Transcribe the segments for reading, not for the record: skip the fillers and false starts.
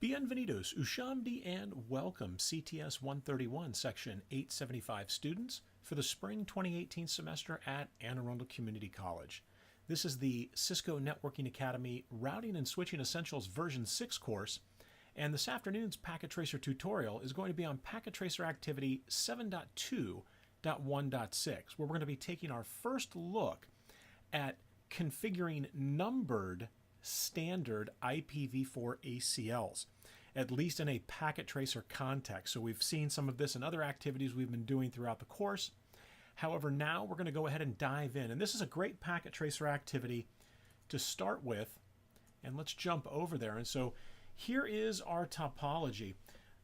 Bienvenidos, Ushamdi, and welcome CTS-131 Section 875 students for the spring 2018 semester at Anne Arundel Community College. This is the Cisco Networking Academy Routing and Switching Essentials version 6 course, and this afternoon's Packet Tracer tutorial is going to be on Packet Tracer Activity 7.2.1.6, where we're going to be taking our first look at configuring numbered standard IPv4 ACLs, at least in a packet tracer context. So we've seen some of this in other activities we've been doing throughout the course. However, now we're going to go ahead and dive in. And this is a great packet tracer activity to start with. And let's jump over there. And so here is our topology.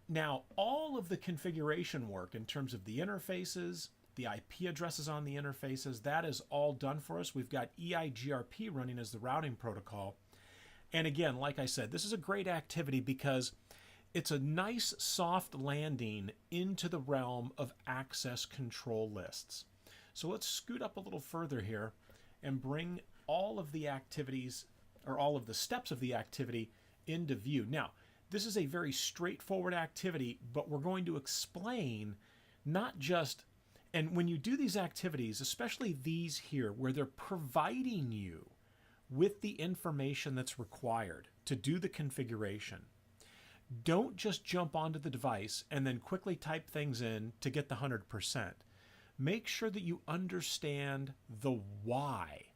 Now, all of the configuration work in terms of the interfaces, the IP addresses on the interfaces, that is all done for us. We've got EIGRP running as the routing protocol. And again, like I said, this is a great activity because it's a nice soft landing into the realm of access control lists. So let's scoot up a little further here and bring all of the activities, or all of the steps of the activity, into view. Now, this is a very straightforward activity, but we're going to explain not just, and when you do these activities, especially these here, where they're providing you with the information that's required to do the configuration, don't just jump onto the device and then quickly type things in to get the 100%. Make sure that you understand the why.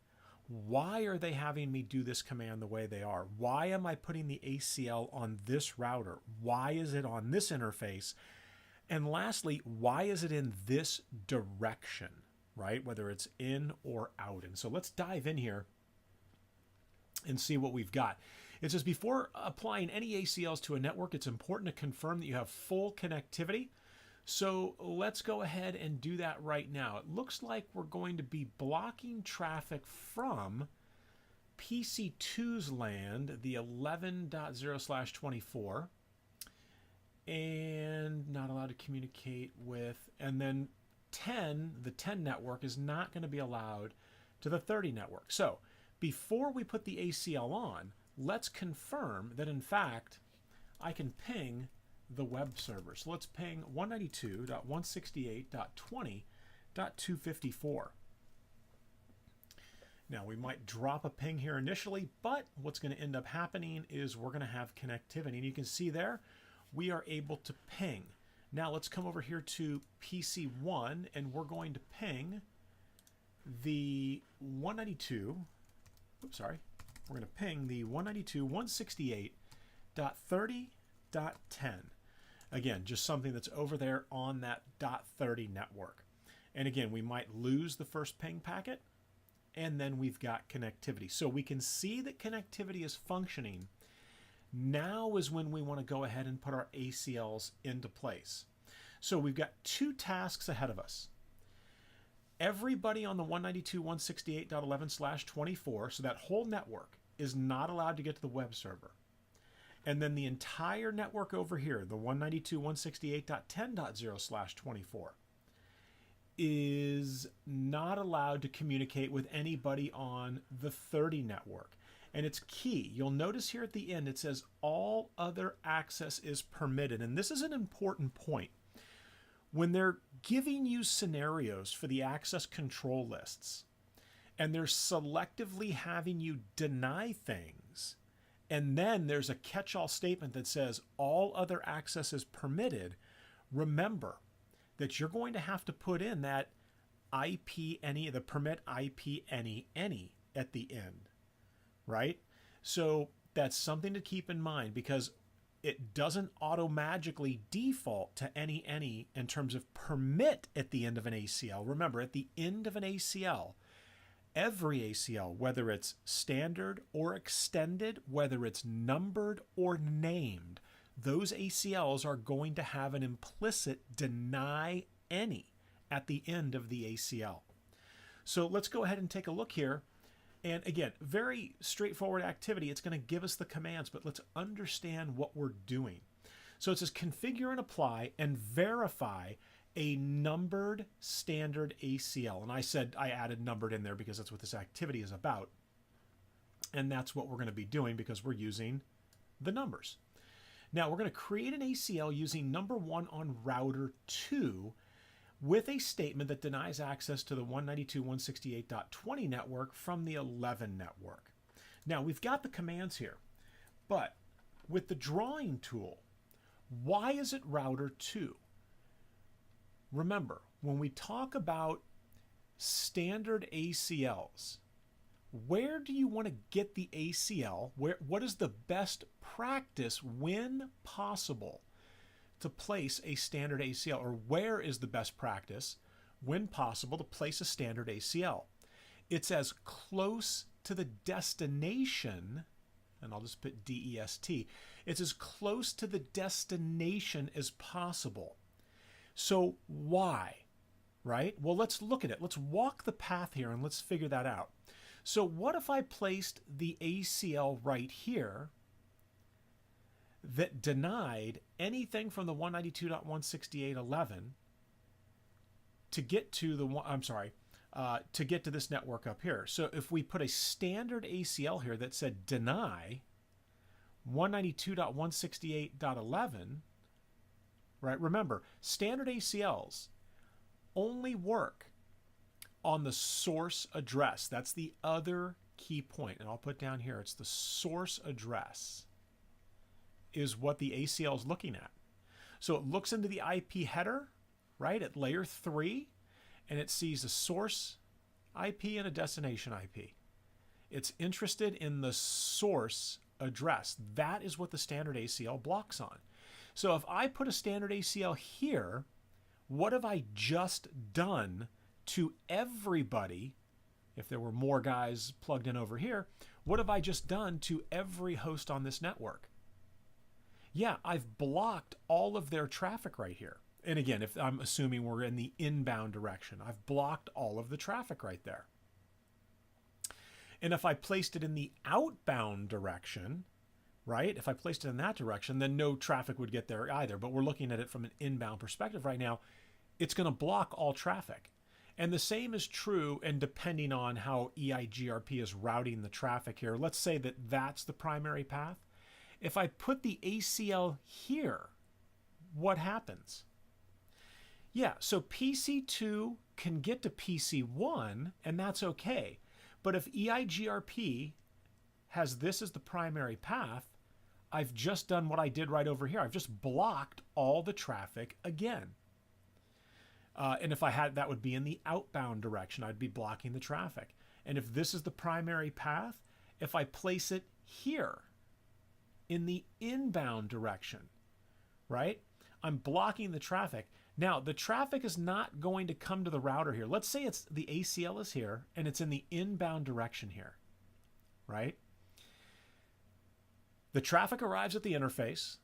Why are they having me do this command the way they are? Why am I putting the ACL on this router? Why is it on this interface? And lastly, why is it in this direction, right? Whether it's in or out. And so let's dive in here and see what we've got. It says, before applying any ACLs to a network, it's important to confirm that you have full connectivity. So let's go ahead and do that right now. It looks like we're going to be blocking traffic from PC2's land, the 11.0/24, and not allowed to communicate with, and then 10, the 10 network is not going to be allowed to the 30 network. So before we put the ACL on, let's confirm that in fact I can ping the web server. So let's ping 192.168.20.254. Now we might drop a ping here initially, but what's going to end up happening is we're going to have connectivity. And you can see there, we are able to ping. Now let's come over here to PC1 and we're going to ping the 192. Oops, sorry. We're going to ping the 192.168.30.10. Again, just something that's over there on that .30 network. And again, we might lose the first ping packet, and then we've got connectivity. So we can see that connectivity is functioning. Now is when we want to go ahead and put our ACLs into place. So we've got two tasks ahead of us. Everybody on the 192.168.11/24, so that whole network, is not allowed to get to the web server. And then the entire network over here, the 192.168.10.0/24, is not allowed to communicate with anybody on the 30 network. And it's key. You'll notice here at the end it says all other access is permitted. And this is an important point. When they're giving you scenarios for the access control lists, and they're selectively having you deny things, and then there's a catch-all statement that says all other access is permitted, remember that you're going to have to put in that IP any, the permit IP any at the end, right? So that's something to keep in mind, because it doesn't automatically default to any in terms of permit at the end of an ACL. Remember, at the end of an ACL, every ACL, whether it's standard or extended, whether it's numbered or named, those ACLs are going to have an implicit deny any at the end of the ACL. So let's go ahead and take a look here. And again, very straightforward activity. It's going to give us the commands, but let's understand what we're doing. So it says configure and apply and verify a numbered standard ACL. And I said I added numbered in there because that's what this activity is about. And that's what we're going to be doing because we're using the numbers. Now we're going to create an ACL using number 1 on router 2 with a statement that denies access to the 192.168.20 network from the 11 network. Now we've got the commands here, but with the drawing tool, why is it router 2? Remember, when we talk about standard ACLs, where do you want to get the ACL? What is the best practice when possible to place a standard ACL? Or where is the best practice when possible to place a standard ACL? It's as close to the destination, and I'll just put DEST, it's as close to the destination as possible. So why, right? Well, let's look at it. Let's walk the path here and let's figure that out. So what if I placed the ACL right here that denied anything from the 192.168.11 to get to the to get to this network up here? So if we put a standard ACL here that said deny 192.168.11, right? Remember, standard ACLs only work on the source address. That's the other key point. And I'll put down here, it's the source address is what the ACL is looking at. So it looks into the IP header, right, at layer 3, and it sees a source IP and a destination IP. It's interested in the source address. That is what the standard ACL blocks on. So if I put a standard ACL here, what have I just done to everybody? If there were more guys plugged in over here, what have I just done to every host on this network? Yeah, I've blocked all of their traffic right here. And again, if I'm assuming we're in the inbound direction, I've blocked all of the traffic right there. And if I placed it in the outbound direction, right? If I placed it in that direction, then no traffic would get there either. But we're looking at it from an inbound perspective right now. It's going to block all traffic. And the same is true, and depending on how EIGRP is routing the traffic here, let's say that that's the primary path. If I put the ACL here, what happens? Yeah, so PC2 can get to PC1, and that's okay. But if EIGRP has this as the primary path, I've just done what I did right over here. I've just blocked all the traffic again. And if I had, that would be in the outbound direction. I'd be blocking the traffic. And if this is the primary path, if I place it here in the inbound direction, right? I'm blocking the traffic. Now, the traffic is not going to come to the router here. Let's say it's the ACL is here and it's in the inbound direction here, right? The traffic arrives at the interface.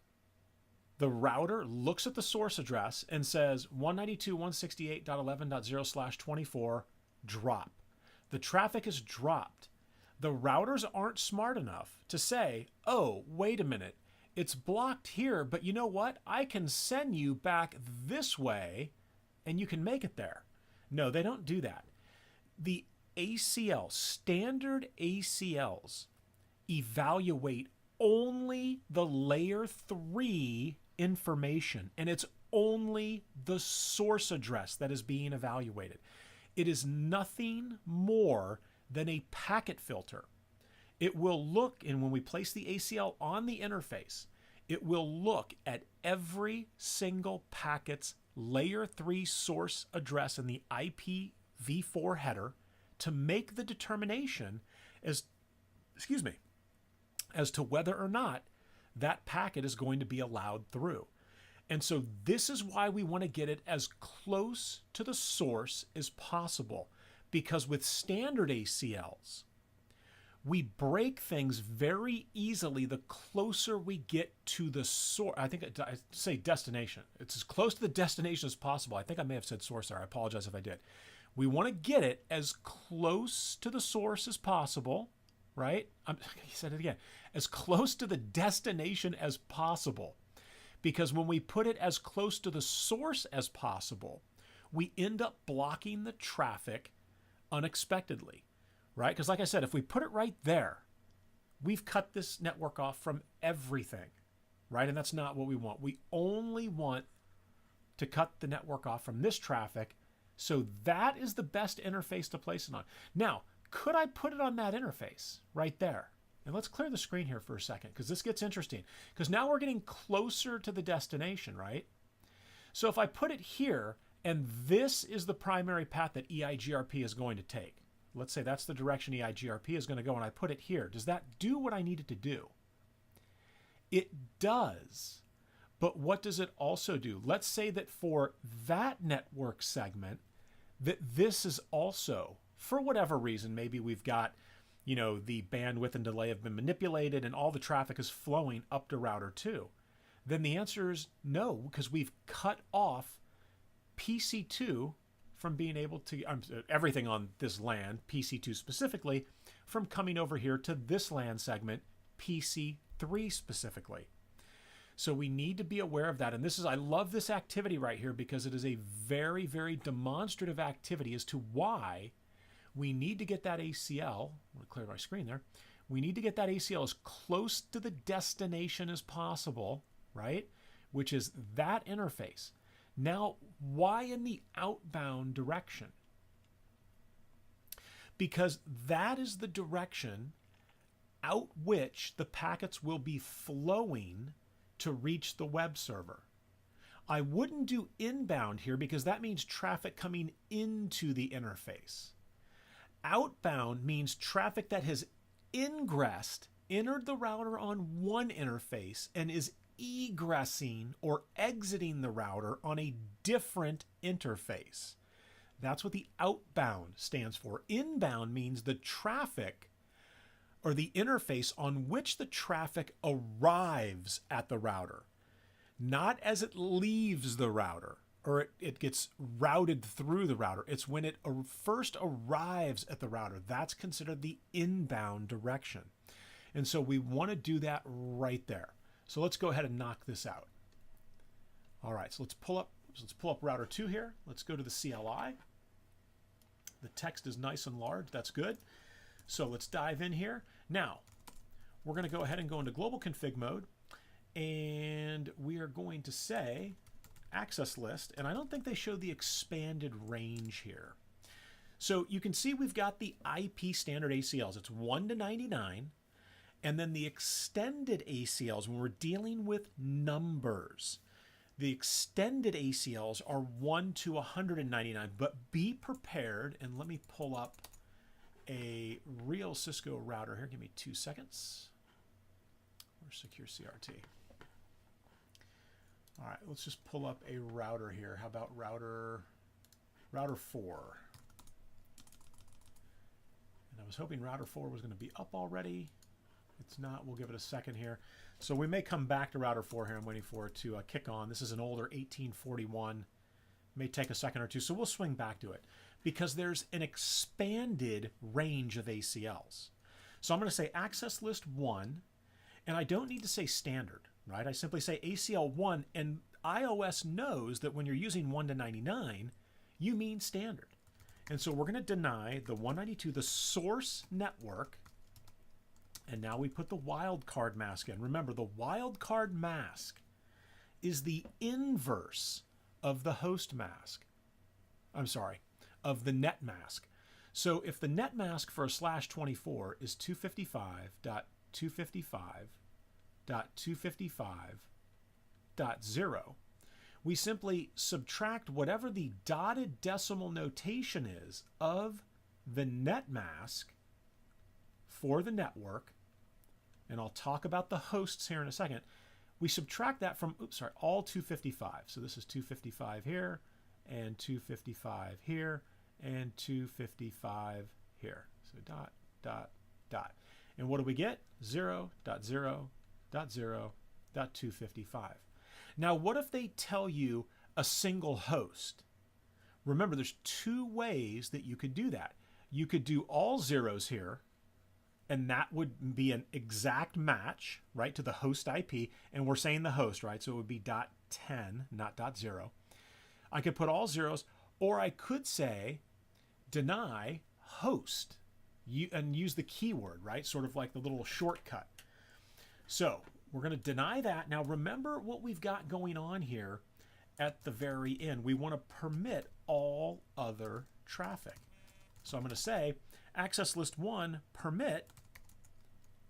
The router looks at the source address and says 192.168.11.0/24 drop. The traffic is dropped. The routers aren't smart enough to say, oh, wait a minute, it's blocked here, but you know what? I can send you back this way and you can make it there. No, they don't do that. The ACL, standard ACLs, evaluate only the layer 3 information, and it's only the source address that is being evaluated. It is nothing more than a packet filter. It will look, and when we place the ACL on the interface, it will look at every single packet's layer 3 source address in the IPv4 header to make the determination as to whether or not that packet is going to be allowed through. And so this is why we want to get it as close to the source as possible, because with standard ACLs, we break things very easily the closer we get to the source. I think I say destination. It's as close to the destination as possible. I think I may have said source there. I apologize if I did. We want to get it as close to the source as possible, right? He said it again. As close to the destination as possible. Because when we put it as close to the source as possible, we end up blocking the traffic unexpectedly, right? Because like I said, if we put it right there, we've cut this network off from everything. right? And that's not what we want. We only want to cut the network off from this traffic. So that is the best interface to place it on. Now, could I put it on that interface right there? And let's clear the screen here for a second, because this gets interesting. Because now we're getting closer to the destination, right? So if I put it here, and this is the primary path that EIGRP is going to take. Let's say that's the direction EIGRP is going to go, and I put it here. Does that do what I need it to do? It does. But what does it also do? Let's say that for that network segment, that this is also, for whatever reason, maybe we've got, you know, the bandwidth and delay have been manipulated and all the traffic is flowing up to router 2. Then the answer is no, because we've cut off PC2 from being able to, everything on this LAN, PC2 specifically, from coming over here to this LAN segment, PC3 specifically. So we need to be aware of that. And this is, I love this activity right here because it is a very, very demonstrative activity as to why we need to get that ACL, I'm going to clear my screen there, we need to get that ACL as close to the destination as possible, right? Which is that interface. Now, why in the outbound direction? Because that is the direction out which the packets will be flowing to reach the web server. I wouldn't do inbound here because that means traffic coming into the interface. Outbound means traffic that has ingressed, entered the router on one interface, and is egressing or exiting the router on a different interface. That's what the outbound stands for. Inbound means the traffic or the interface on which the traffic arrives at the router, not as it leaves the router or it gets routed through the router. It's when it first arrives at the router. That's considered the inbound direction. And so we want to do that right there. So let's go ahead and knock this out. All right, so let's pull up router 2 here. Let's go to the CLI. The text is nice and large. That's good. So let's dive in here. Now, we're going to go ahead and go into global config mode, and we are going to say access list, and I don't think they show the expanded range here. So you can see we've got the IP standard ACLs. It's 1 to 99. And then the extended ACLs, when we're dealing with numbers, the extended ACLs are 1 to 199. But be prepared, and let me pull up a real Cisco router here. Give me 2 seconds. Where's secure CRT? All right, let's just pull up a router here. How about router 4? And I was hoping router 4 was going to be up already. It's not. We'll give it a second here. So we may come back to router 4 here. I'm waiting for it to kick on. This is an older 1841. May take a second or two. So we'll swing back to it because there's an expanded range of ACLs. So I'm going to say access list 1, and I don't need to say standard, right? I simply say ACL 1, and iOS knows that when you're using 1 to 99, you mean standard. And so we're going to deny the 192, the source network. And now we put the wildcard mask in. Remember, the wildcard mask is the inverse of the host mask. I'm sorry, of the net mask. So if the net mask for a /24 is 255.255.255.0, we simply subtract whatever the dotted decimal notation is of the net mask for the network, and I'll talk about the hosts here in a second. We subtract that from, all 255. So this is 255 here, and 255 here, and 255 here. So dot, dot, dot. And what do we get? 0.0.0.255. Now, what if they tell you a single host? Remember, there's 2 ways that you could do that. You could do all zeros here, and that would be an exact match, right, to the host IP. And we're saying the host, right? So it would be .10, not .0. I could put all zeros, or I could say deny host and use the keyword, right? Sort of like the little shortcut. So We're going to deny that. Now remember what we've got going on here at the very end. We want to permit all other traffic. So I'm going to say access list 1 permit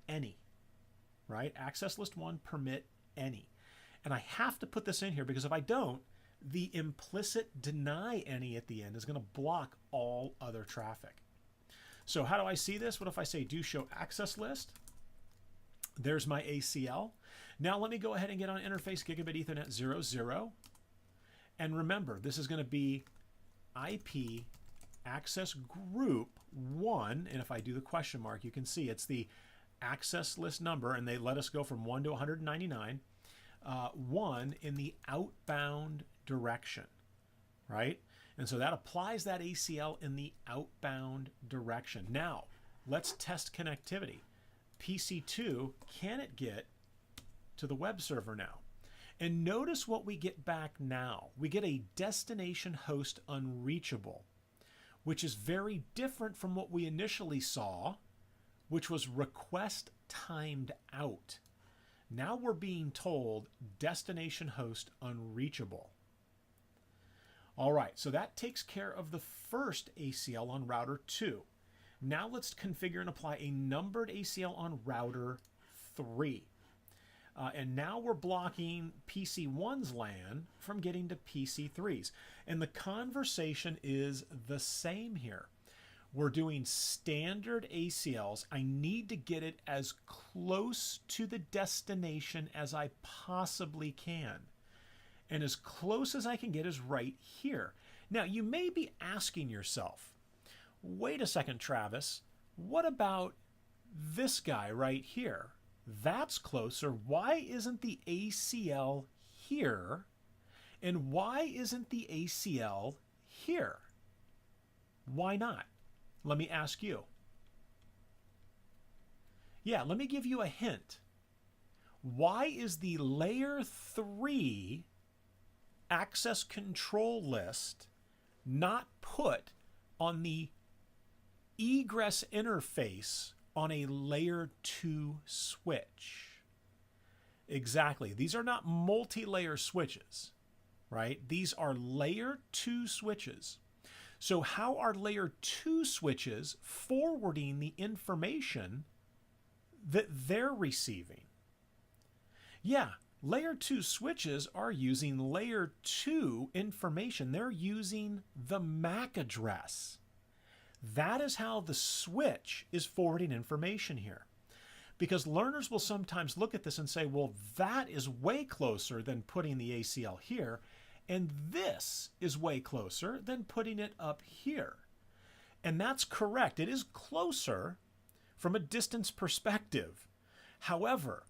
any, right? Access list 1 permit any. And I have to put this in here because if I don't, the implicit deny any at the end is going to block all other traffic. So how do I see this? What if I say do show access list? There's my ACL. Now let me go ahead and get on interface gigabit Ethernet 00. And remember, this is going to be IP access group 1. And if I do the question mark, you can see it's the access list number, and they let us go from 1 to 199. 1 in the outbound direction, right? And so that applies that ACL in the outbound direction. Now, let's test connectivity. PC2, can it get to the web server now? And notice what we get back now. We get a destination host unreachable, which is very different from what we initially saw, which was request timed out. Now we're being told destination host unreachable. All right, so that takes care of the first ACL on router 2. Now let's configure and apply a numbered ACL on router 3. And now we're blocking PC1's LAN from getting to PC3's. And the conversation is the same here. We're doing standard ACLs. I need to get it as close to the destination as I possibly can. And as close as I can get is right here. Now, you may be asking yourself, wait a second, Travis, what about this guy right here? That's closer. Why isn't the ACL here? And why isn't the ACL here? Why not? Let me ask you. Yeah, let me give you a hint. Why is the layer 3 access control list not put on the egress interface on a layer 2 switch? Exactly. These are not multi-layer switches, right? These are layer 2 switches. So how are layer 2 switches forwarding the information that they're receiving? Yeah, layer 2 switches are using layer 2 information. They're using the MAC address. That is how the switch is forwarding information here. Because learners will sometimes look at this and say, well, that is way closer than putting the ACL here. And this is way closer than putting it up here. And that's correct. It is closer from a distance perspective. However,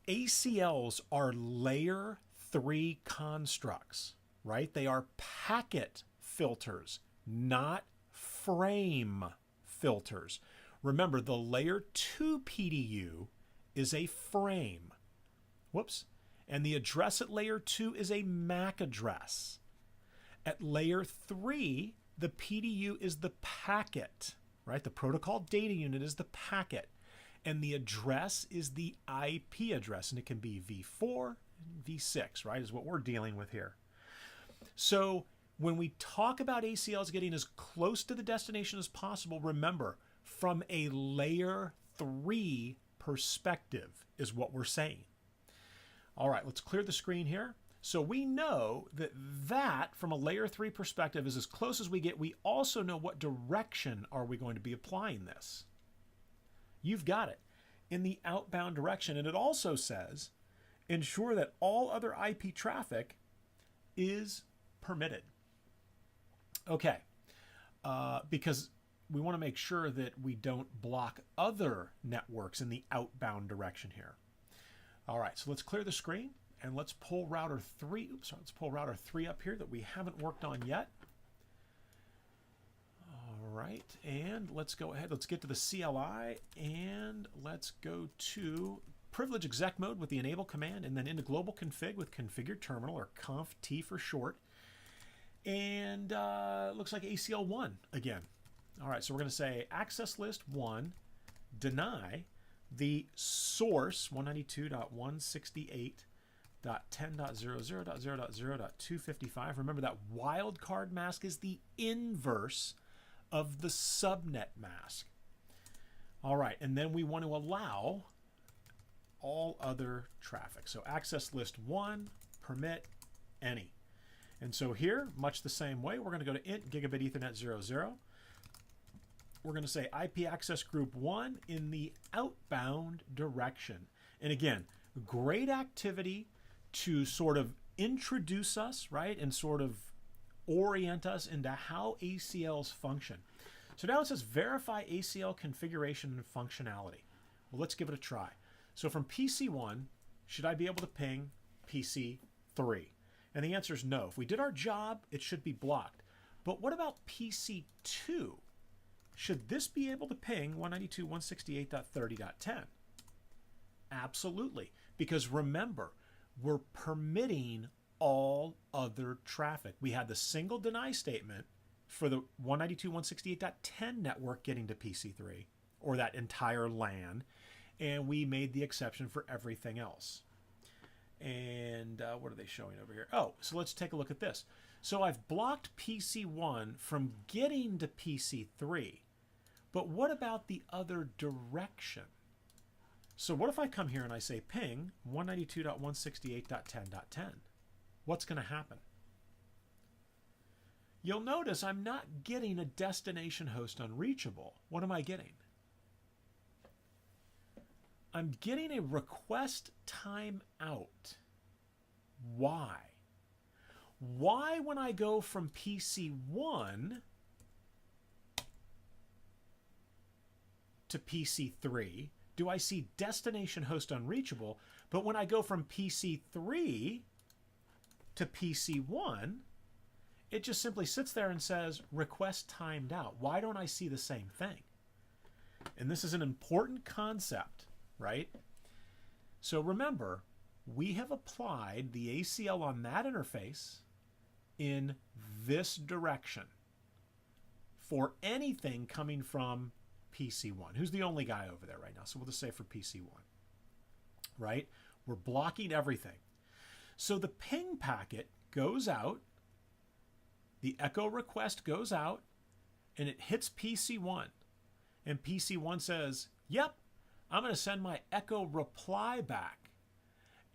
ACLs are layer 3 constructs, right? They are packet filters, not frame filters. Remember, the layer 2 PDU is a frame. Whoops. And the address at layer 2 is a MAC address. At layer 3, the PDU is the packet, right? The protocol data unit is the packet. And the address is the IP address. And it can be V4, V6, right, is what we're dealing with here. So when we talk about ACLs getting as close to the destination as possible, remember, from a layer 3 perspective is what we're saying. All right, let's clear the screen here. So we know that from a layer 3 perspective is as close as we get. We also know what direction are we going to be applying this. You've got it. In the outbound direction. And it also says, ensure that all other IP traffic is permitted. Okay, because we want to make sure that we don't block other networks in the outbound direction here. All right, so let's clear the screen and let's pull router 3. Oops, sorry, let's pull router 3 up here that we haven't worked on yet. All right, and let's go ahead. Let's get to the CLI and let's go to privilege exec mode with the enable command and then into global config with configure terminal, or conf T for short. And it looks like ACL 1 again. All right, so we're going to say access list 1 deny the source 192.168.10.00.0.255. Remember that wildcard mask is the inverse of the subnet mask. All right, and then we want to allow all other traffic. So access list 1, permit any. And so here, much the same way, we're going to go to int gigabit ethernet 00. We're going to say IP access group 1 in the outbound direction. And again, great activity to sort of introduce us, right, and sort of orient us into how ACLs function. So now it says verify ACL configuration and functionality. Well, let's give it a try. So from PC1, should I be able to ping PC3? And the answer is no. If we did our job, it should be blocked. But what about PC2? Should this be able to ping 192.168.30.10? Absolutely. Because remember, we're permitting all other traffic. We had the single deny statement for the 192.168.10 network getting to PC3, or that entire LAN, and we made the exception for everything else. And what are they showing over here? Oh, so let's take a look at this. So I've blocked PC1 from getting to PC3, but what about the other direction? So what if I come here and I say ping 192.168.10.10? What's going to happen? You'll notice I'm not getting a destination host unreachable. What am I getting? I'm getting a request timeout. Why? Why, when I go from PC1 to PC3, do I see destination host unreachable, but when I go from PC3 to PC1, it just simply sits there and says request timed out? Why don't I see the same thing? And this is an important concept, right? So remember, we have applied the ACL on that interface in this direction for anything coming from PC1. Who's the only guy over there right now? So we'll just say for PC1, right? We're blocking everything. So the ping packet goes out, the echo request goes out, and it hits PC1. And PC1 says, yep, I'm going to send my echo reply back.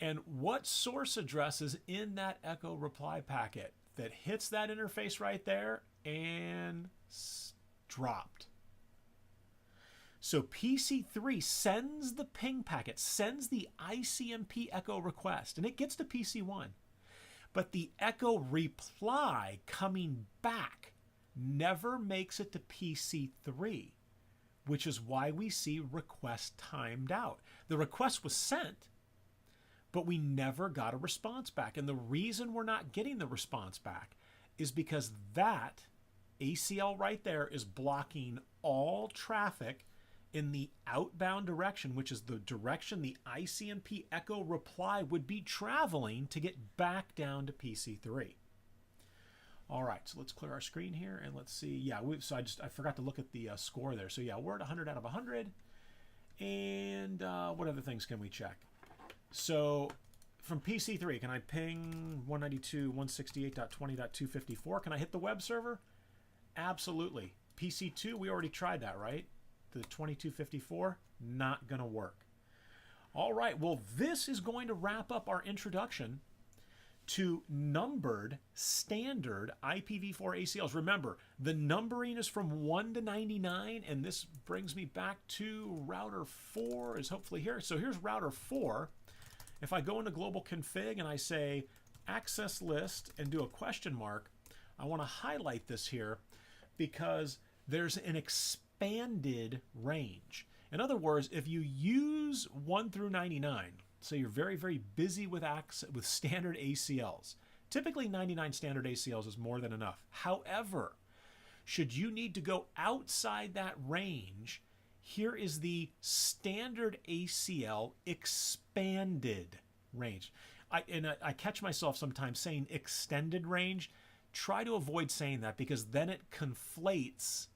And what source address is in that echo reply packet that hits that interface right there and dropped? So PC3 sends the ping packet, sends the ICMP echo request, and it gets to PC1. But the echo reply coming back never makes it to PC3, which is why we see request timed out. The request was sent, but we never got a response back. And the reason we're not getting the response back is because that ACL right there is blocking all traffic in the outbound direction, which is the direction the ICMP echo reply would be traveling to get back down to PC3. All right, so let's clear our screen here and let's see. Yeah, I forgot to look at the score there. So yeah, we're at 100 out of 100. And what other things can we check? So from PC3, can I ping 192.168.20.254? Can I hit the web server? Absolutely. PC2, we already tried that, right? The 2254, not going to work. All right, well, this is going to wrap up our introduction to numbered standard IPv4 ACLs. Remember, the numbering is from 1 to 99, and this brings me back to router 4 is hopefully here. So here's router 4. If I go into global config and I say access list and do a question mark, I want to highlight this here because there's an expanded range. In other words, if you use 1 through 99, so you're very, very busy with standard ACLs. Typically 99 standard ACLs is more than enough. However, should you need to go outside that range, here is the standard ACL expanded range. I catch myself sometimes saying extended range. Try to avoid saying that because then it conflates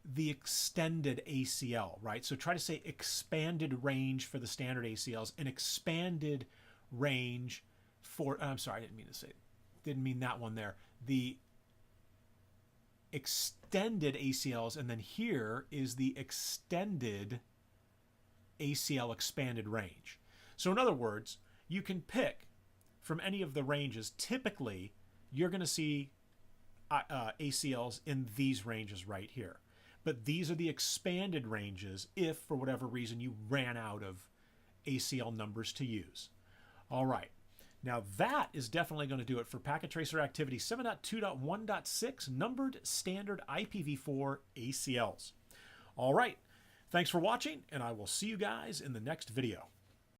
the extended ACL, right? So try to say expanded range for the standard ACLs and expanded range for, I'm sorry, I didn't mean that one there. The extended ACLs, and then here is the extended ACL expanded range. So in other words, you can pick from any of the ranges. Typically, you're going to see ACLs in these ranges right here. But these are the expanded ranges if, for whatever reason, you ran out of ACL numbers to use. All right. Now that is definitely going to do it for Packet Tracer Activity 7.2.1.6 Numbered Standard IPv4 ACLs. All right. Thanks for watching, and I will see you guys in the next video.